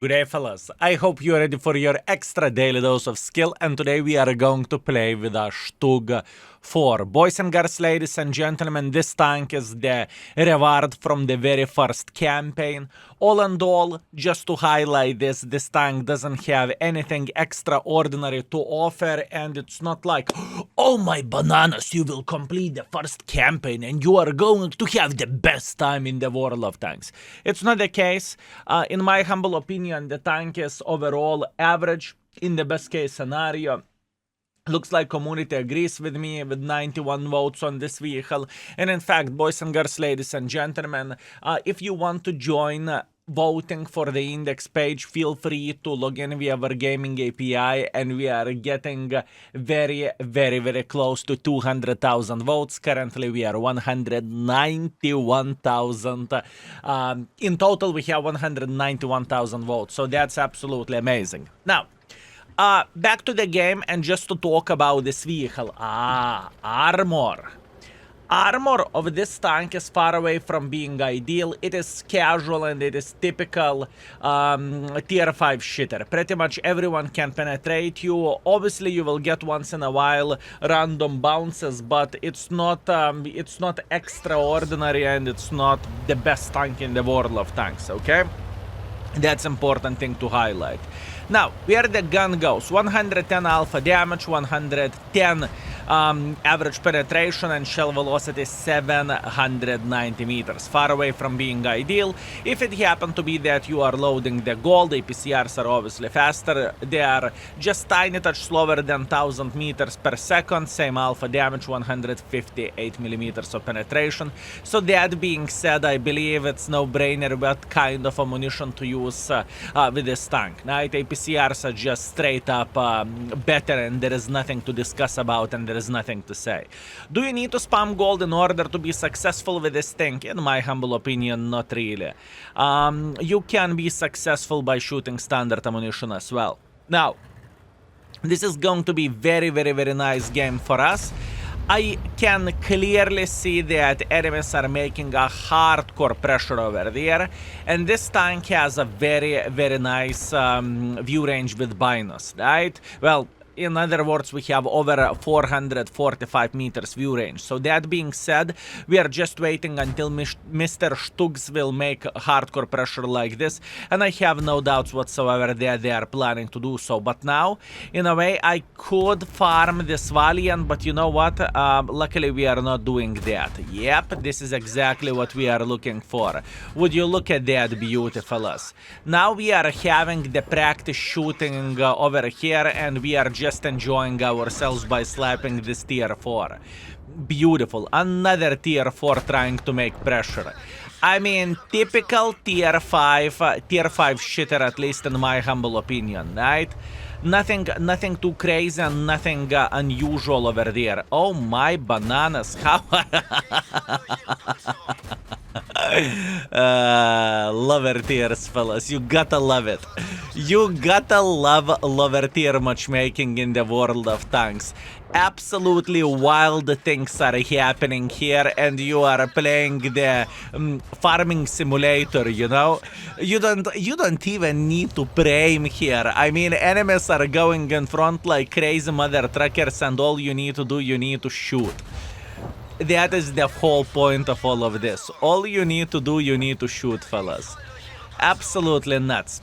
Good day, fellas. I hope you're ready for your extra daily dose of skill, and today we are going to play with a Stug 4. Boys and girls, ladies and gentlemen, this tank is the reward from the very first campaign. All and all, just to highlight this tank doesn't have anything extraordinary to offer, and it's not like, oh my bananas, you will complete the first campaign and you are going to have the best time in the world of tanks. It's not the case. In my humble opinion, the tank is overall average in the best case scenario. Looks like community agrees with me with 91 votes on this vehicle. And in fact, boys and girls, ladies and gentlemen, if you want to join voting for the index page, feel free to log in via our gaming API, and we are getting very close to 200,000 votes. Currently we are 191,000. In total we have 191,000 votes, so that's absolutely amazing. Now back to the game, and just to talk about this vehicle. Armor. Armor of this tank is far away from being ideal. It is casual and it is typical tier 5 shitter. Pretty much everyone can penetrate you. Obviously you will get once in a while random bounces, but it's not extraordinary, and it's not the best tank in the world of tanks, okay? That's important thing to highlight. Now, where the gun goes, 110 alpha damage, 110 average penetration, and shell velocity 790 meters. Far away from being ideal. If it happened to be that you are loading the gold, APCRs are obviously faster. They are just tiny touch slower than 1000 meters per second. Same alpha damage, 158 millimeters of penetration. So that being said, I believe it's no-brainer what kind of ammunition to use with this tank. Right? APCRs are just straight up better, and there is nothing to discuss about, and there is nothing to say. Do you need to spam gold in order to be successful with this thing? In my humble opinion, not really. You can be successful by shooting standard ammunition as well. Now, this is going to be very nice game for us. I can clearly see that enemies are making a hardcore pressure over there, and this tank has a very nice view range with binos, right? Well, in other words, we have over 445 meters view range. So that being said, we are just waiting until Mr. Stugs will make hardcore pressure like this, and I have no doubts whatsoever that they are planning to do so. But now, in a way, I could farm this Valiant, but you know what? Luckily, we are not doing that. Yep, this is exactly what we are looking for. Would you look at that beauty, fellas? Now we are having the practice shooting over here, and we are just enjoying ourselves by slapping this tier 4. Beautiful. Another tier 4 trying to make pressure. I mean, typical tier 5 shitter, at least in my humble opinion, right? Nothing too crazy and nothing unusual over there. Oh my bananas, how lover tiers, fellas, you gotta love it. You gotta love lover tier matchmaking in the world of tanks. Absolutely wild things are happening here, and you are playing the farming simulator, you know? You don't even need to aim here. I mean, enemies are going in front like crazy mother truckers, and all you need to do, you need to shoot. That is the whole point of all of this. All you need to do, you need to shoot, fellas. Absolutely nuts.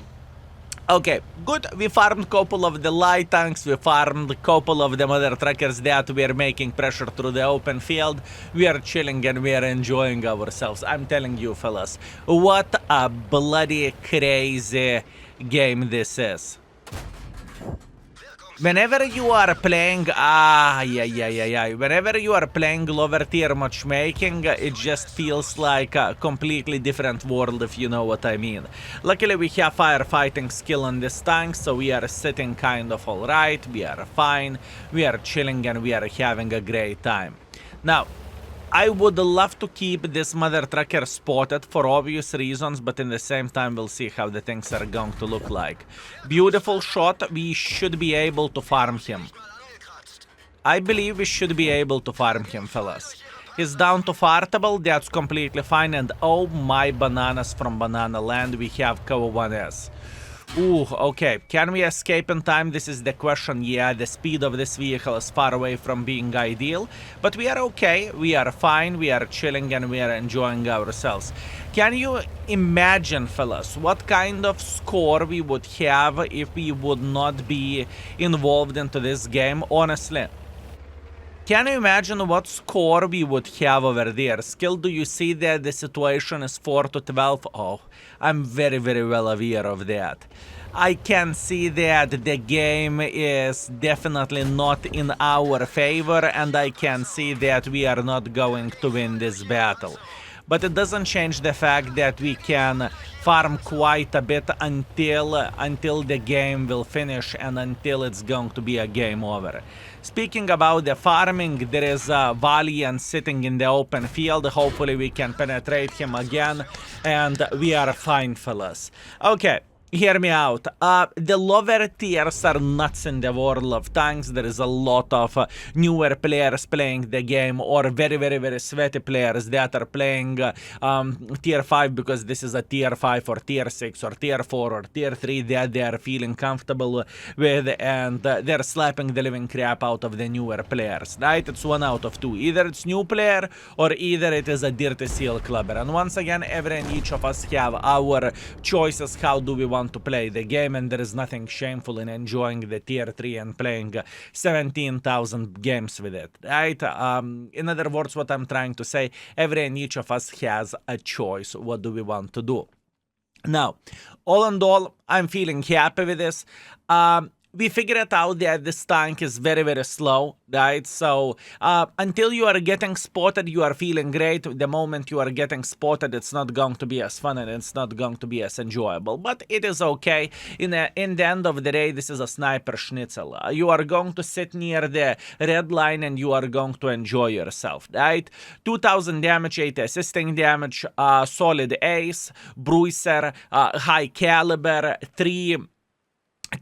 Okay, good. We farmed a couple of the light tanks. We farmed a couple of the mother truckers that we are making pressure through the open field. We are chilling and we are enjoying ourselves. I'm telling you, fellas, what a bloody crazy game this is. Whenever you are playing, whenever you are playing lower tier matchmaking, it just feels like a completely different world, if you know what I mean. Luckily, we have firefighting skill on this tank, so we are sitting kind of alright, we are fine, we are chilling and we are having a great time. Now, I would love to keep this mother trucker spotted for obvious reasons, but in the same time we'll see how the things are going to look like. Beautiful shot, we should be able to farm him. I believe we should be able to farm him, fellas. He's down to fartable, that's completely fine, and oh my bananas from Banana Land, we have Cover 1S. Ooh, okay. Can we escape in time? This is the question. Yeah, the speed of this vehicle is far away from being ideal. But we are okay. We are fine. We are chilling and we are enjoying ourselves. Can you imagine, fellas, what kind of score we would have if we would not be involved into this game? Honestly. Can you imagine what score we would have over there? Still, do you see that the situation is 4-12? Oh, I'm very, very well aware of that. I can see that the game is definitely not in our favor, and I can see that we are not going to win this battle. But it doesn't change the fact that we can farm quite a bit until the game will finish and until it's going to be a game over. Speaking about the farming, there is Valiant sitting in the open field. Hopefully we can penetrate him again, and we are fine, fellas. Okay. Hear me out. The lower tiers are nuts in the world of tanks. There is a lot of newer players playing the game, or very, very, very sweaty players that are playing tier 5 because this is a tier 5 or tier 6 or tier 4 or tier 3 that they are feeling comfortable with, and they're slapping the living crap out of the newer players, right? It's one out of two. Either it's new player or either it is a dirty seal clubber. And once again, every and each of us have our choices. How do we want to play the game, and there is nothing shameful in enjoying the tier 3 and playing 17,000 games with it, right? In other words, what I'm trying to say, every and each of us has a choice. What do we want to do? Now, all in all, I'm feeling happy with this. We figured out that this tank is very, very slow, right? So until you are getting spotted, you are feeling great. The moment you are getting spotted, it's not going to be as fun and it's not going to be as enjoyable. But it is okay. In the end of the day, this is a sniper schnitzel. You are going to sit near the red line and you are going to enjoy yourself, right? 2,000 damage, 8 assisting damage, solid ace, bruiser, high caliber, 3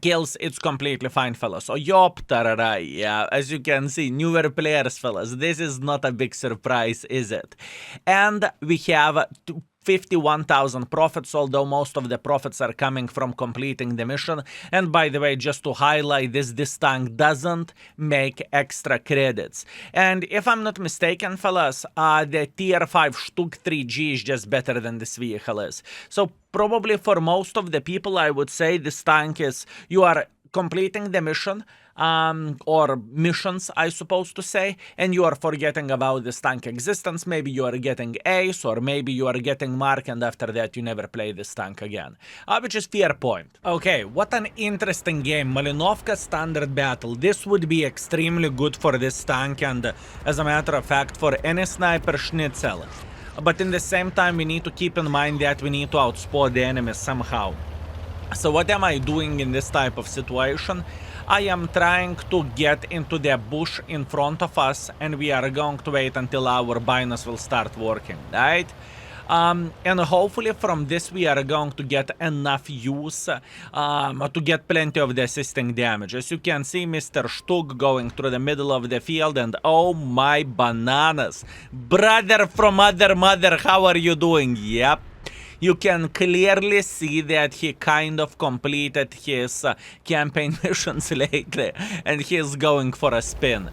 kills. It's completely fine, fellas. So Yoptararai, yeah, as you can see, newer players, fellas. This is not a big surprise, is it? And we have 51,000 profits, although most of the profits are coming from completing the mission. And by the way, just to highlight this tank doesn't make extra credits. And if I'm not mistaken, fellas, the tier 5 Stug 3G is just better than this vehicle is. So probably for most of the people, I would say this tank is, you are completing the mission, or missions, I suppose to say, and you are forgetting about this tank existence. Maybe you are getting ace, or maybe you are getting mark, and after that you never play this tank again. Which is fair point. Okay, what an interesting game. Malinovka standard battle. This would be extremely good for this tank, and as a matter of fact, for any sniper schnitzel. But in the same time, we need to keep in mind that we need to outspot the enemy somehow. So what am I doing in this type of situation? I am trying to get into the bush in front of us, and we are going to wait until our binus will start working, right? And hopefully from this we are going to get enough use to get plenty of the assisting damage. As you can see, Mr. Stug going through the middle of the field, and oh my bananas. Brother from other mother, how are you doing? Yep. You can clearly see that he kind of completed his campaign missions lately, and he's going for a spin.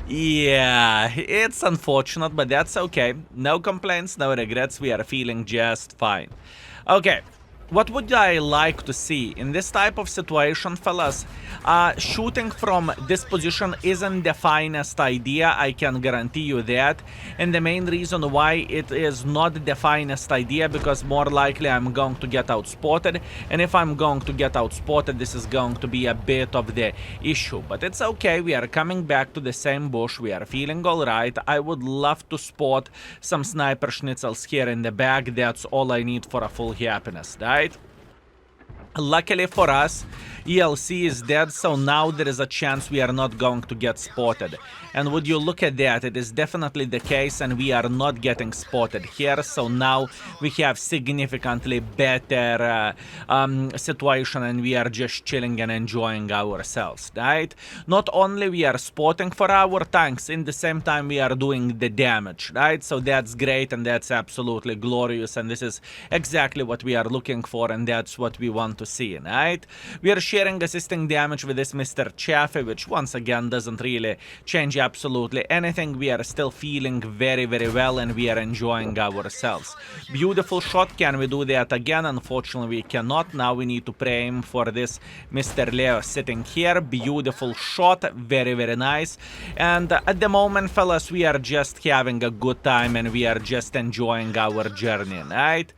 Yeah, it's unfortunate, but that's okay. No complaints, no regrets. We are feeling just fine. Okay. What would I like to see in this type of situation, fellas? Shooting from this position isn't the finest idea, I can guarantee you that. And the main reason why it is not the finest idea, because more likely I'm going to get outspotted. And if I'm going to get outspotted, this is going to be a bit of the issue. But it's okay, we are coming back to the same bush, we are feeling alright. I would love to spot some sniper schnitzels here in the back. That's all I need for a full happiness, right? Luckily for us, ELC is dead, so now there is a chance we are not going to get spotted. And would you look at that, it is definitely the case, and we are not getting spotted here, so now we have significantly better situation, and we are just chilling and enjoying ourselves, right? Not only we are spotting for our tanks, in the same time we are doing the damage, right? So that's great, and that's absolutely glorious, and this is exactly what we are looking for, and that's what we want to see, right? We are sharing assisting damage with this Mr. Chaffee, which once again doesn't really change absolutely anything. We are still feeling very, very well, and we are enjoying ourselves. Beautiful shot. Can we do that again? Unfortunately, we cannot. Now we need to aim for this Mr. Leo sitting here. Beautiful shot. Very, very nice. And at the moment, fellas, we are just having a good time, and we are just enjoying our journey, right?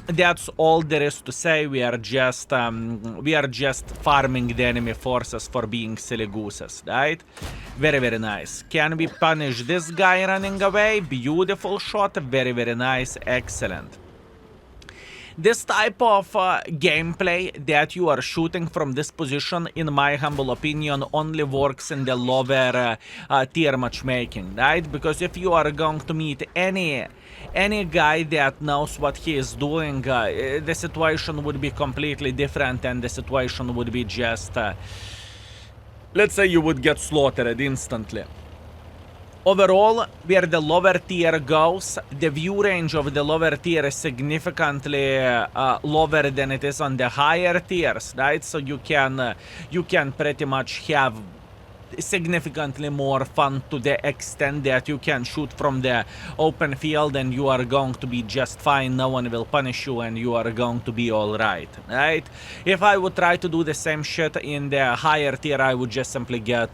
That's all there is to say. We are just farming the enemy forces for being silly gooses, right? Very, very nice. Can we punish this guy running away? Beautiful shot. Very, very nice. Excellent. This type of gameplay that you are shooting from this position, in my humble opinion, only works in the lower tier matchmaking, right? Because if you are going to meet any guy that knows what he is doing, the situation would be completely different, and the situation would be just, let's say you would get slaughtered instantly. Overall, where the lower tier goes, the view range of the lower tier is significantly lower than it is on the higher tiers, right? So you can pretty much have significantly more fun to the extent that you can shoot from the open field and you are going to be just fine. No one will punish you and you are going to be all right? If I would try to do the same shit in the higher tier, I would just simply get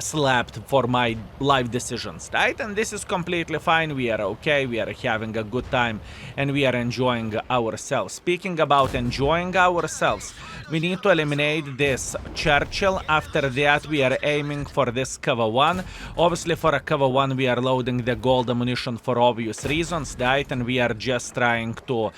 slapped for my life decisions, right? And this is completely fine. We are okay. We are having a good time and we are enjoying ourselves. Speaking about enjoying ourselves, we need to eliminate this Churchill. After that, we are aiming for this cover 1. Obviously, for a cover 1, we are loading the gold ammunition for obvious reasons, right? And we are just trying to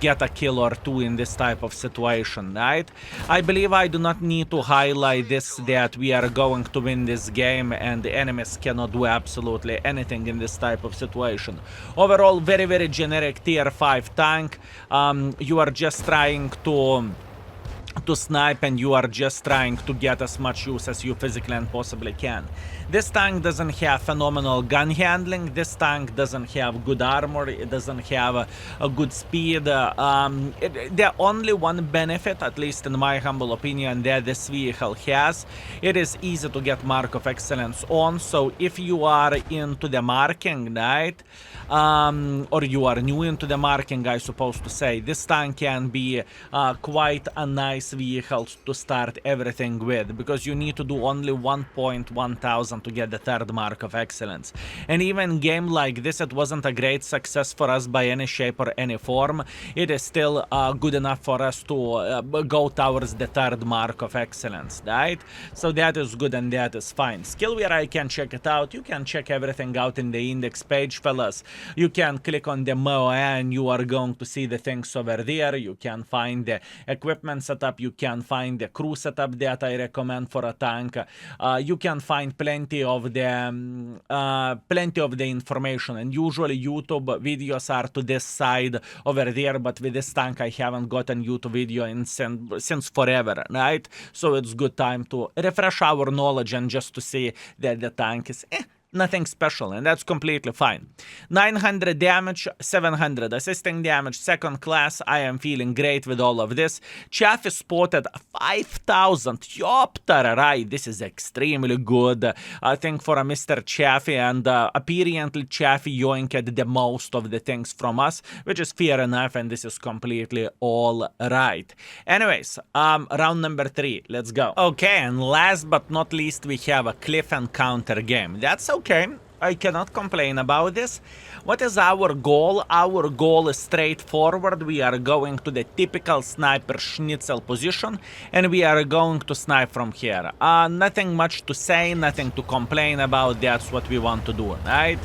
get a kill or two in this type of situation, right? I believe I do not need to highlight this, that we are going to win this game and the enemies cannot do absolutely anything in this type of situation. Overall, very, very generic tier 5 tank. You are just trying to snipe and you are just trying to get as much use as you physically and possibly can. This tank doesn't have phenomenal gun handling. This tank doesn't have good armor. It doesn't have a good speed. The only one benefit, at least in my humble opinion, that this vehicle has, it is easy to get Mark of Excellence on. So if you are into the marking, right, or you are new into the marking, I suppose to say, this tank can be quite a nice vehicle to start everything with, because you need to do only 1,100 to get the third Mark of Excellence. And even game like this, it wasn't a great success for us by any shape or any form. It is still good enough for us to go towards the third Mark of Excellence, right? So that is good and that is fine. Skill where I can check it out. You can check everything out in the index page, fellas. You can click on the MOA and you are going to see the things over there. You can find the equipment setup. You can find the crew setup that I recommend for a tank. You can find plenty of the information, and usually YouTube videos are to this side over there, but with this tank I haven't gotten YouTube video since forever, right? So it's good time to refresh our knowledge and just to see that the tank is nothing special, and that's completely fine. 900 damage, 700 assisting damage, second class. I am feeling great with all of this. Chaffee spotted 5,000. Yopter, right? This is extremely good, I think, for a Mr. Chaffee, and apparently Chaffee yoinked the most of the things from us, which is fair enough, and this is completely all right. Anyways, round number 3. Let's go. Okay, and last but not least, we have a cliff and counter game. That's okay, I cannot complain about this. What is our goal? Our goal is straightforward. We are going to the typical sniper schnitzel position and we are going to snipe from here. Nothing much to say, nothing to complain about. That's what we want to do, right?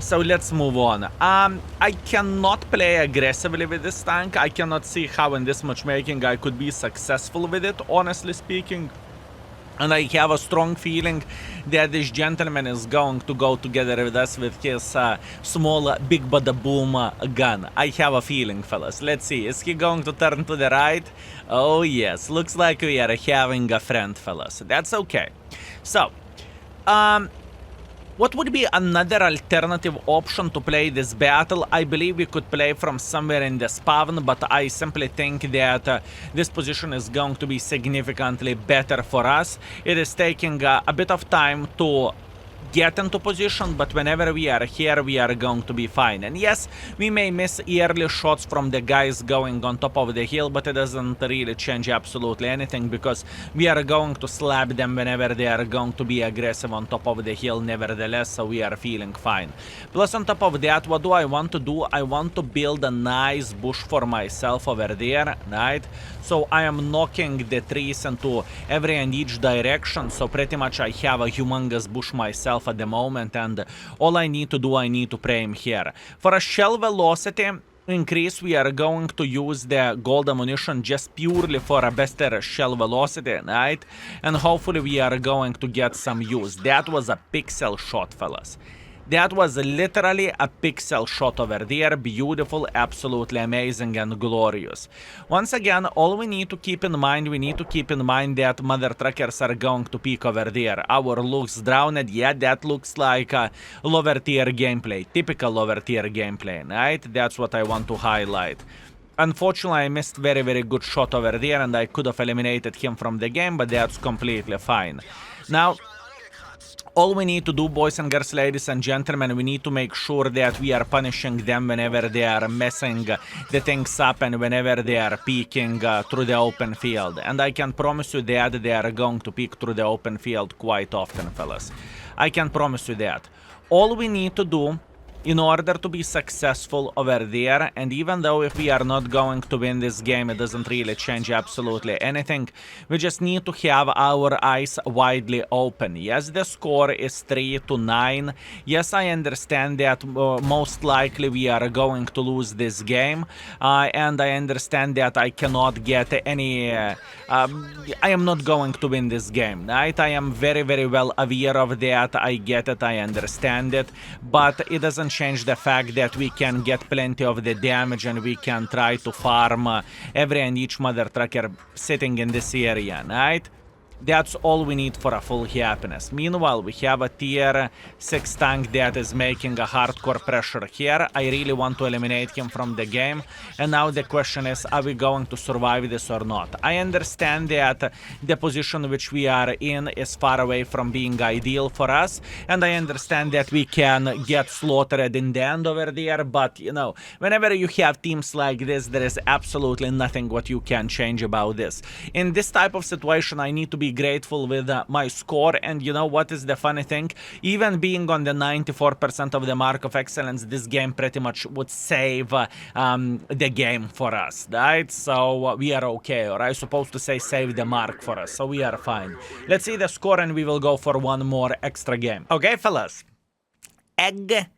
So let's move on. I cannot play aggressively with this tank. I cannot see how in this matchmaking I could be successful with it, honestly speaking. And I have a strong feeling that this gentleman is going to go together with us with his small big bada boom gun. I have a feeling, fellas. Let's see. Is he going to turn to the right? Oh, yes. Looks like we are having a friend, fellas. That's okay. So, what would be another alternative option to play this battle? I believe we could play from somewhere in the spawn, but I simply think that this position is going to be significantly better for us. It is taking a bit of time to get into position, but whenever we are here, we are going to be fine. And yes, we may miss early shots from the guys going on top of the hill, but it doesn't really change absolutely anything, because we are going to slap them whenever they are going to be aggressive on top of the hill nevertheless, so we are feeling fine. Plus on top of that, what do I want to do? I want to build a nice bush for myself over there, right? So I am knocking the trees into every and each direction, so pretty much I have a humongous bush myself at the moment, and all I need to do, I need to prime here. For a shell velocity increase, we are going to use the gold ammunition just purely for a better shell velocity, right? And hopefully we are going to get some use. That was a pixel shot, fellas. That was literally a pixel shot over there. Beautiful, absolutely amazing and glorious. Once again, all we need to keep in mind, that mother truckers are going to peek over there. Our looks drowned, yeah, that looks like a lower tier gameplay. Typical lower tier gameplay, right? That's what I want to highlight. Unfortunately, I missed very good shot over there, and I could have eliminated him from the game, but that's completely fine. Now, all we need to do, boys and girls, ladies and gentlemen, we need to make sure that we are punishing them whenever they are messing the things up and whenever they are peeking through the open field. And I can promise you that they are going to peek through the open field quite often, fellas. I can promise you that. All we need to do in order to be successful over there, and even though if we are not going to win this game, it doesn't really change absolutely anything, we just need to have our eyes widely open. Yes, the score is 3-9. Yes, I understand that most likely we are going to lose this game, and I understand that I cannot get any I am not going to win this game, right? I am very well aware of that. I get it, I understand it, but it doesn't change the fact that we can get plenty of the damage and we can try to farm every and each mother trucker sitting in this area, right? That's all we need for a full happiness. Meanwhile, we have a tier 6 tank that is making a hardcore pressure here. I really want to eliminate him from the game. And now the question is, are we going to survive this or not? I understand that the position which we are in is far away from being ideal for us. And I understand that we can get slaughtered in the end over there. But, you know, whenever you have teams like this, there is absolutely nothing what you can change about this. In this type of situation, I need to be grateful with my score, and you know what is the funny thing? Even being on the 94% of the mark of excellence, this game pretty much would save the game for us, right? So we are okay, or I'm supposed to say save the mark for us, so we are fine. Let's see the score and we will go for one more extra game. Okay, fellas. Excellent.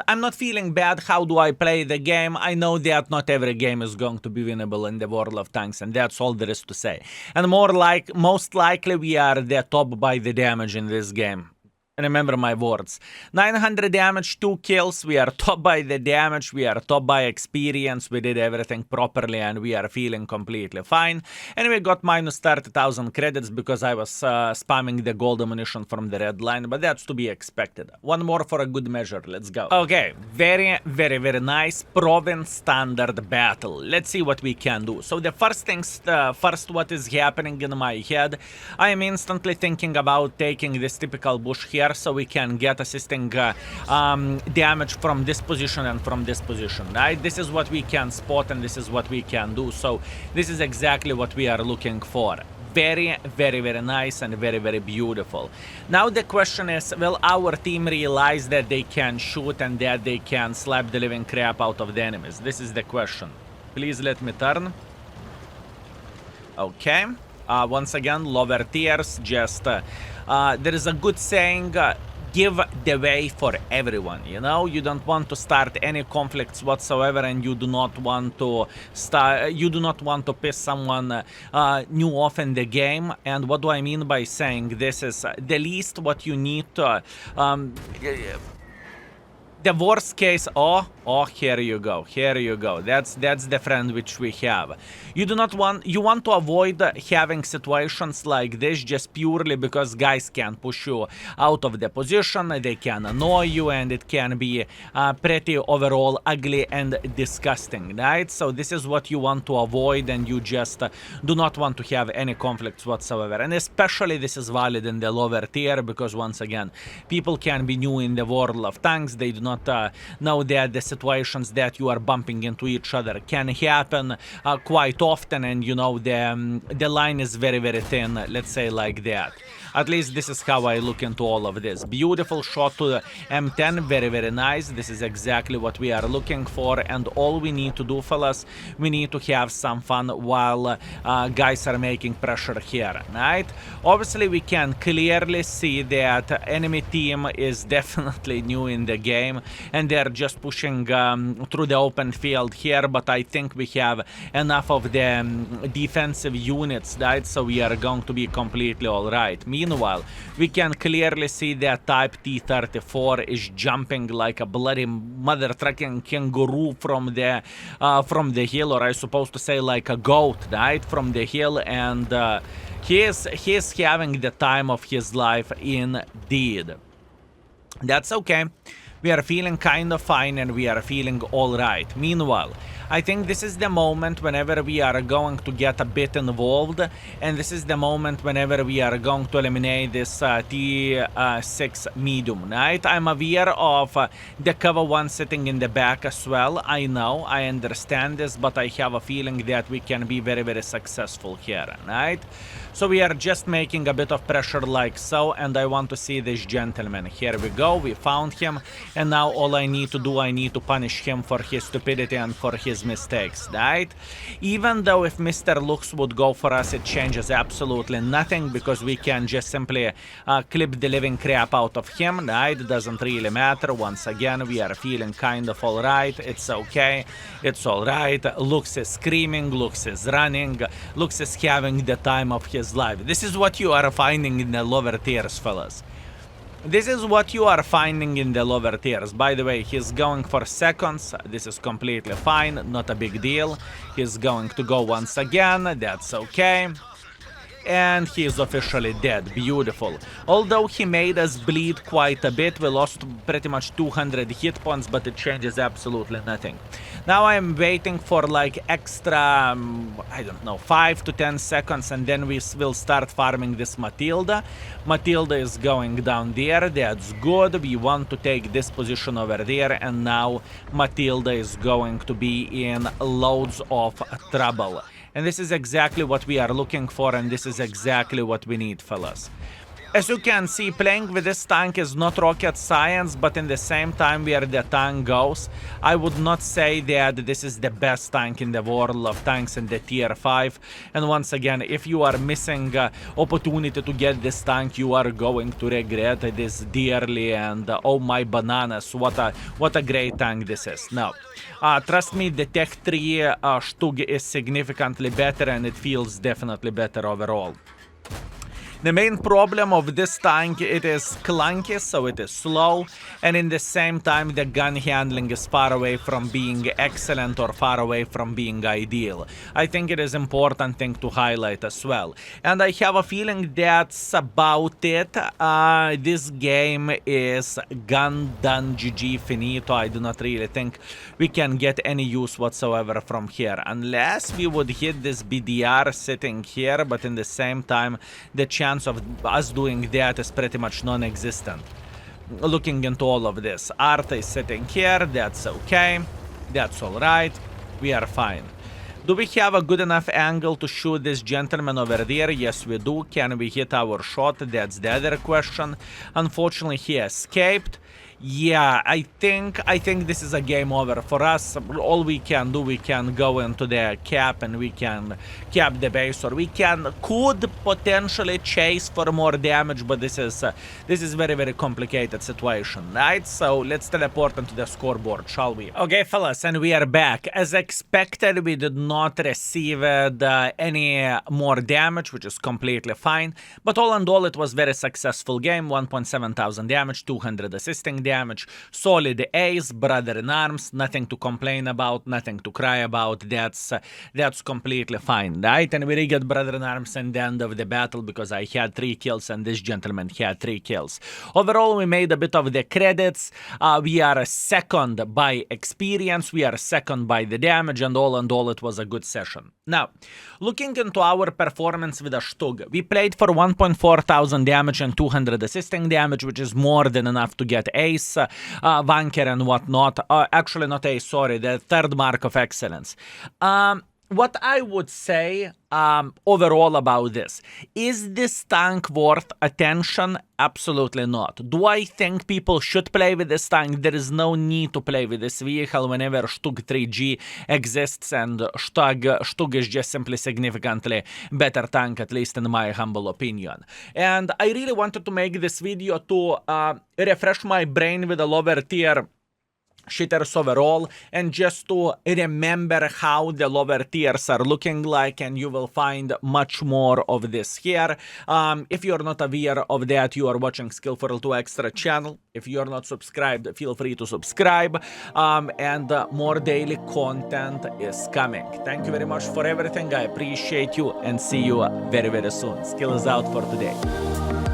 I'm not feeling bad. How do I play the game? I know that not every game is going to be winnable in the World of Tanks, and that's all there is to say. And most likely we are the top by the damage in this game. Remember my words. 900 damage, 2 kills. We are top by the damage. We are top by experience. We did everything properly and we are feeling completely fine. And we got minus 30,000 credits because I was spamming the gold ammunition from the red line. But that's to be expected. One more for a good measure. Let's go. Okay. Very nice province standard battle. Let's see what we can do. So the first things first, what is happening in my head, I am instantly thinking about taking this typical bush here, so we can get assisting damage from this position and from this position, right? This is what we can spot and this is what we can do. So this is exactly what we are looking for. Very nice and very beautiful. Now the question is, will our team realize that they can shoot and that they can slap the living crap out of the enemies? This is the question. Please let me turn. Okay. Once again, lower tiers, just there is a good saying, give the way for everyone, you know? You don't want to start any conflicts whatsoever, and you do not want to piss someone new off in the game. And what do I mean by saying this is the least what you need to the worst case, here you go. That's the friend which we have. You want to avoid having situations like this just purely because guys can push you out of the position, they can annoy you, and it can be pretty overall ugly and disgusting, right? So this is what you want to avoid, and you just do not want to have any conflicts whatsoever. And especially this is valid in the lower tier, because once again, people can be new in the world of tanks, they do not know that the situations that you are bumping into each other can happen quite often, and you know the line is very, very thin, let's say like that. At least this is how I look into all of this. Beautiful shot to the M10, very, very nice. This is exactly what we are looking for, and all we need to do, fellas, we need to have some fun while guys are making pressure here, right? Obviously, we can clearly see that enemy team is definitely new in the game, and they're just pushing through the open field here, but I think we have enough of the defensive units, right? So we are going to be completely all right. Meanwhile, we can clearly see that Type T-34 is jumping like a bloody mother-trucking kangaroo from the hill, or I supposed to say like a goat, right, from the hill, and he is having the time of his life indeed. That's okay. We are feeling kind of fine, and we are feeling all right. Meanwhile, I think this is the moment whenever we are going to get a bit involved, and this is the moment whenever we are going to eliminate this T6 medium, right? I'm aware of the cover one sitting in the back as well. I know, I understand this, but I have a feeling that we can be very, very successful here, right? So we are just making a bit of pressure like so, and I want to see this gentleman. Here we go, we found him, and now all I need to do, I need to punish him for his stupidity and for his mistakes, right? Even though if Mr. Lux would go for us, it changes absolutely nothing, because we can just simply clip the living crap out of him, right? It doesn't really matter. Once again, we are feeling kind of all right. It's okay. It's all right. Lux is screaming. Lux is running. Lux is having the time of his life. This is what you are finding in the lower tiers, fellas. This is what you are finding in the lower tiers. By the way, he's going for seconds. This is completely fine. Not a big deal. He's going to go once again. That's okay. And he is officially dead. Beautiful. Although he made us bleed quite a bit, we lost pretty much 200 hit points, but it changes absolutely nothing. Now I'm waiting for like extra, I don't know, 5 to 10 seconds, and then we will start farming this Matilda. Matilda is going down there. That's good. We want to take this position over there, and now Matilda is going to be in loads of trouble. And this is exactly what we are looking for, and this is exactly what we need, fellas. As you can see, playing with this tank is not rocket science, but in the same time where the tank goes, I would not say that this is the best tank in the world of tanks in the tier 5. And once again, if you are missing opportunity to get this tank, you are going to regret this dearly, and oh my bananas, what a great tank this is. Now, trust me, the Tech 3 Stug is significantly better, and it feels definitely better overall. The main problem of this tank, it is clunky, so it is slow, and in the same time the gun handling is far away from being excellent or far away from being ideal. I think it is an important thing to highlight as well. And I have a feeling that's about it. This game is done, GG, finito. I do not really think we can get any use whatsoever from here, unless we would hit this BDR sitting here, but in the same time the chance of us doing that is pretty much non-existent. Looking into all of this, Arta is sitting here. That's okay. That's all right. We are fine. Do we have a good enough angle to shoot this gentleman over there? Yes, we do. Can we hit our shot? That's the other question. Unfortunately, he escaped. Yeah, I think this is a game over for us. All we can do, we can go into the cap and we can cap the base, or we could potentially chase for more damage, but this is very complicated situation, right? So let's teleport into the scoreboard, shall we? Okay, fellas, and we are back. As expected, we did not receive any more damage, which is completely fine. But all in all, it was very successful game. 1.7 thousand damage, 200 assisting damage, solid ace, brother in arms, nothing to complain about, nothing to cry about. That's completely fine, right? And we got brother in arms in the end of the battle because I had 3 kills and this gentleman had 3 kills. Overall, we made a bit of the credits. We are second by experience, we are second by the damage, and all in all, it was a good session. Now, looking into our performance with a Stug, we played for 1.4 thousand damage and 200 assisting damage, which is more than enough to get ace, Vanker and whatnot. Actually, not ace, sorry, the third mark of excellence. What I would say overall about this, is this tank worth attention? Absolutely not. Do I think people should play with this tank? There is no need to play with this vehicle whenever Stug 3G exists, and Stug is just simply significantly better tank, at least in my humble opinion. And I really wanted to make this video to refresh my brain with a lower tier shitters overall, and just to remember how the lower tiers are looking like, and you will find much more of this here. If you're not aware of that, you are watching Skillful 2 Extra channel. If you're not subscribed, feel free to subscribe, and more daily content is coming. Thank you very much for everything. I appreciate you, and see you very soon. Skill is out for today.